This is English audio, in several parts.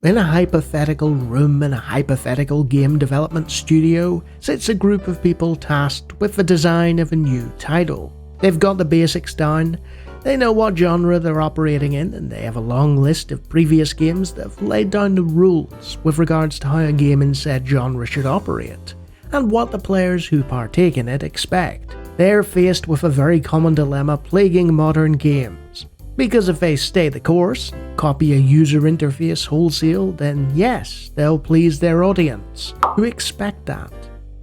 In a hypothetical room in a hypothetical game development studio sits a group of people tasked with the design of a new title. They've got the basics down, they know what genre they're operating in, and they have a long list of previous games that have laid down the rules with regards to how a game in said genre should operate, and what the players who partake in it expect. They're faced with a very common dilemma plaguing modern games. Because if they stay the course, copy a user interface wholesale, then yes, they'll please their audience, who expect that.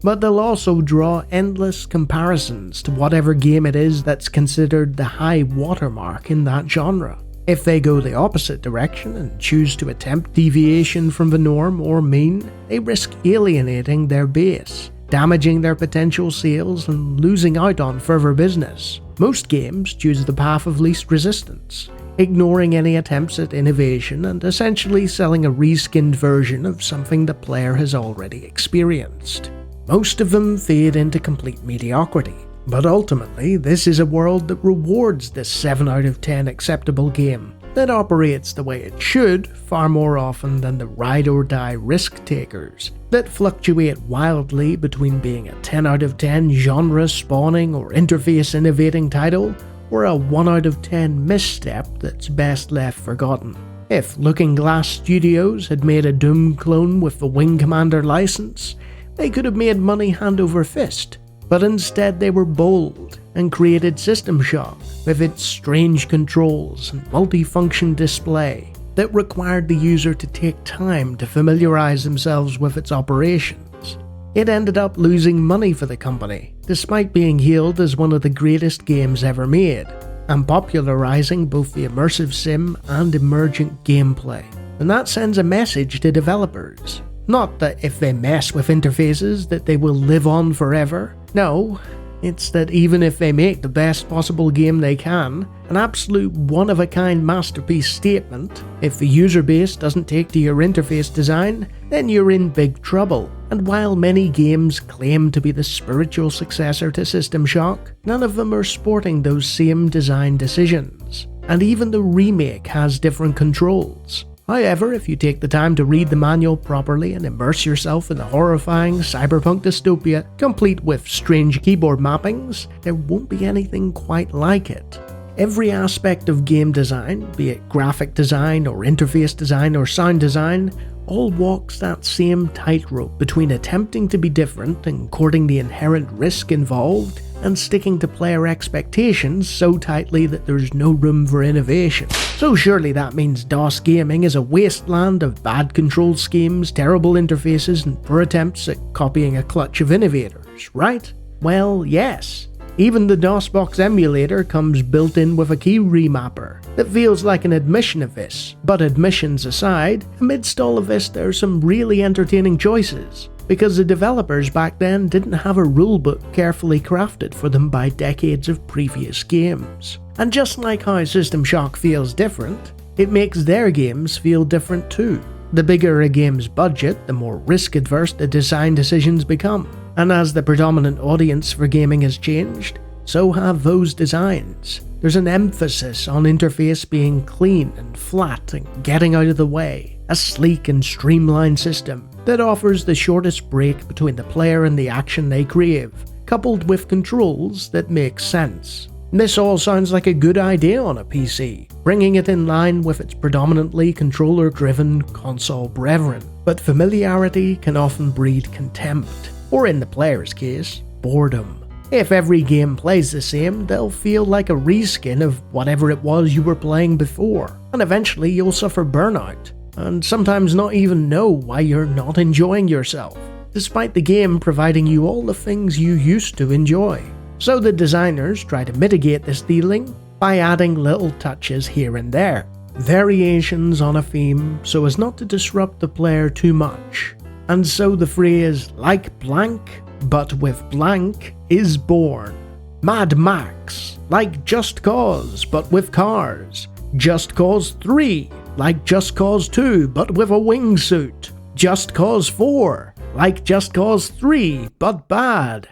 But they'll also draw endless comparisons to whatever game it is that's considered the high watermark in that genre. If they go the opposite direction and choose to attempt deviation from the norm or mean, they risk alienating their base, damaging their potential sales and losing out on further business. Most games choose the path of least resistance, ignoring any attempts at innovation and essentially selling a reskinned version of something the player has already experienced. Most of them fade into complete mediocrity, but ultimately this is a world that rewards this 7 out of 10 acceptable game that operates the way it should far more often than the ride-or-die risk-takers that fluctuate wildly between being a 10 out of 10 genre-spawning or interface-innovating title or a 1 out of 10 misstep that's best left forgotten. If Looking Glass Studios had made a Doom clone with the Wing Commander license, they could have made money hand over fist, but instead they were bold and created System Shock with its strange controls and multifunction display that required the user to take time to familiarize themselves with its operations. It ended up losing money for the company, despite being hailed as one of the greatest games ever made, and popularizing both the immersive sim and emergent gameplay. And that sends a message to developers. Not that if they mess with interfaces that they will live on forever. No, it's that even if they make the best possible game they can, an absolute one-of-a-kind masterpiece statement, if the user base doesn't take to your interface design, then you're in big trouble. And while many games claim to be the spiritual successor to System Shock, none of them are sporting those same design decisions. And even the remake has different controls. However, if you take the time to read the manual properly and immerse yourself in the horrifying cyberpunk dystopia, complete with strange keyboard mappings, there won't be anything quite like it. Every aspect of game design, be it graphic design or interface design or sound design, all walks that same tightrope between attempting to be different and courting the inherent risk involved, and sticking to player expectations so tightly that there's no room for innovation. So surely that means DOS gaming is a wasteland of bad control schemes, terrible interfaces, and poor attempts at copying a clutch of innovators, right? Well, yes. Even the DOSBox emulator comes built in with a key remapper that feels like an admission of this. But admissions aside, amidst all of this there are some really entertaining choices, because the developers back then didn't have a rulebook carefully crafted for them by decades of previous games. And just like how System Shock feels different, it makes their games feel different too. The bigger a game's budget, the more risk-adverse the design decisions become. And as the predominant audience for gaming has changed, so have those designs. There's an emphasis on interface being clean and flat and getting out of the way. A sleek and streamlined system that offers the shortest break between the player and the action they crave, coupled with controls that make sense. This all sounds like a good idea on a PC, bringing it in line with its predominantly controller-driven console brethren. But familiarity can often breed contempt, or in the player's case, boredom. If every game plays the same, they'll feel like a reskin of whatever it was you were playing before, and eventually you'll suffer burnout, and sometimes not even know why you're not enjoying yourself, despite the game providing you all the things you used to enjoy. So the designers try to mitigate this feeling by adding little touches here and there, variations on a theme so as not to disrupt the player too much. And so the phrase "like blank, but with blank" is born. Mad Max, like Just Cause, but with cars. Just Cause 3, like Just Cause 2, but with a wingsuit. Just Cause 4, like Just Cause 3, but bad.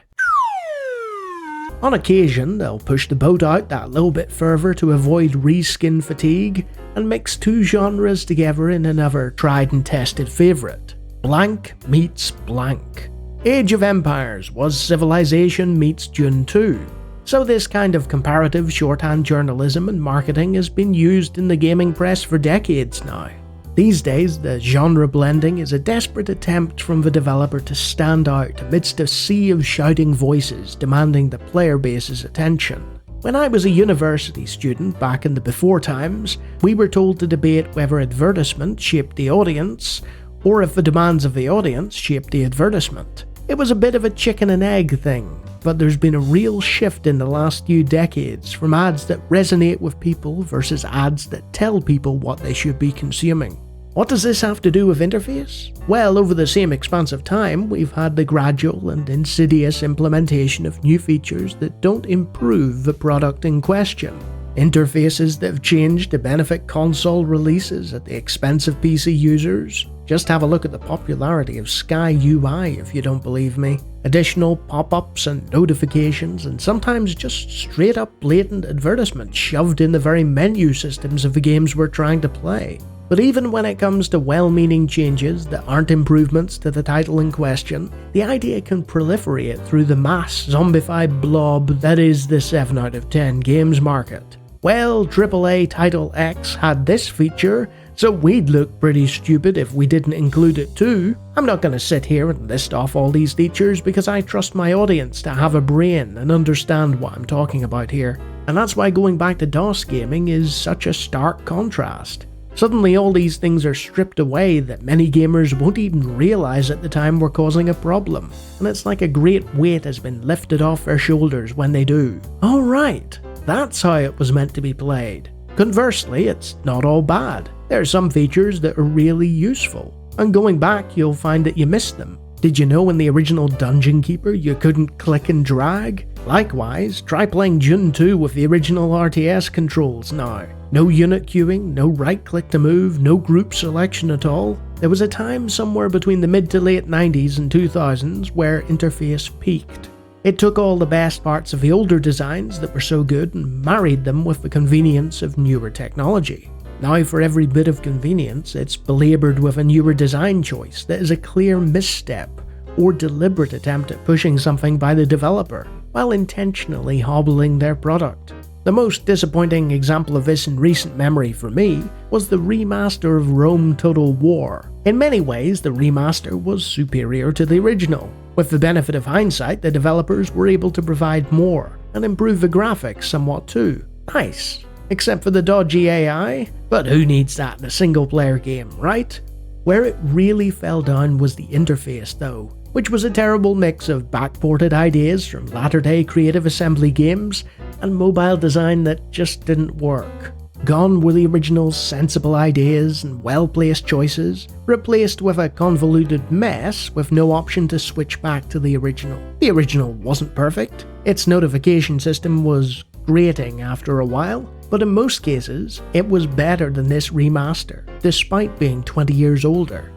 On occasion, they'll push the boat out that little bit further to avoid reskin fatigue, and mix two genres together in another tried and tested favourite. Blank meets blank. Age of Empires was Civilization meets Dune 2. So this kind of comparative shorthand journalism and marketing has been used in the gaming press for decades now. These days, the genre blending is a desperate attempt from the developer to stand out amidst a sea of shouting voices demanding the player base's attention. When I was a university student back in the before times, we were told to debate whether advertisement shaped the audience, or if the demands of the audience shaped the advertisement. It was a bit of a chicken and egg thing, but there's been a real shift in the last few decades from ads that resonate with people versus ads that tell people what they should be consuming. What does this have to do with interface? Well, over the same expanse of time, we've had the gradual and insidious implementation of new features that don't improve the product in question. Interfaces that have changed to benefit console releases at the expense of PC users. Just have a look at the popularity of Sky UI if you don't believe me. Additional pop-ups and notifications, and sometimes just straight up blatant advertisements shoved in the very menu systems of the games we're trying to play. But even when it comes to well-meaning changes that aren't improvements to the title in question, the idea can proliferate through the mass zombified blob that is the 7 out of 10 games market. Well, AAA Title X had this feature, so we'd look pretty stupid if we didn't include it too. I'm not going to sit here and list off all these features because I trust my audience to have a brain and understand what I'm talking about here. And that's why going back to DOS gaming is such a stark contrast. Suddenly all these things are stripped away that many gamers won't even realise at the time were causing a problem, and it's like a great weight has been lifted off their shoulders when they do. Oh right, that's how it was meant to be played. Conversely, it's not all bad. There are some features that are really useful, and going back you'll find that you missed them. Did you know in the original Dungeon Keeper you couldn't click and drag? Likewise, try playing Dune 2 with the original RTS controls now. No unit queuing, no right click to move, no group selection at all. There was a time somewhere between the mid to late 90s and 2000s where interface peaked. It took all the best parts of the older designs that were so good and married them with the convenience of newer technology. Now for every bit of convenience, it's belaboured with a newer design choice that is a clear misstep or deliberate attempt at pushing something by the developer while intentionally hobbling their product. The most disappointing example of this in recent memory for me was the remaster of Rome Total War. In many ways, the remaster was superior to the original. With the benefit of hindsight, the developers were able to provide more and improve the graphics somewhat too. Nice. Except for the dodgy AI, but who needs that in a single player game, right? Where it really fell down was the interface though, which was a terrible mix of backported ideas from latter-day Creative Assembly games and mobile design that just didn't work. Gone were the original's sensible ideas and well-placed choices, replaced with a convoluted mess with no option to switch back to the original. The original wasn't perfect. Its notification system was grating after a while, but in most cases, it was better than this remaster, despite being 20 years older.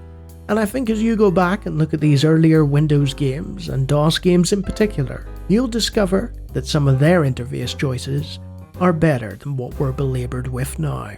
And I think as you go back and look at these earlier Windows games, and DOS games in particular, you'll discover that some of their interface choices are better than what we're belaboured with now.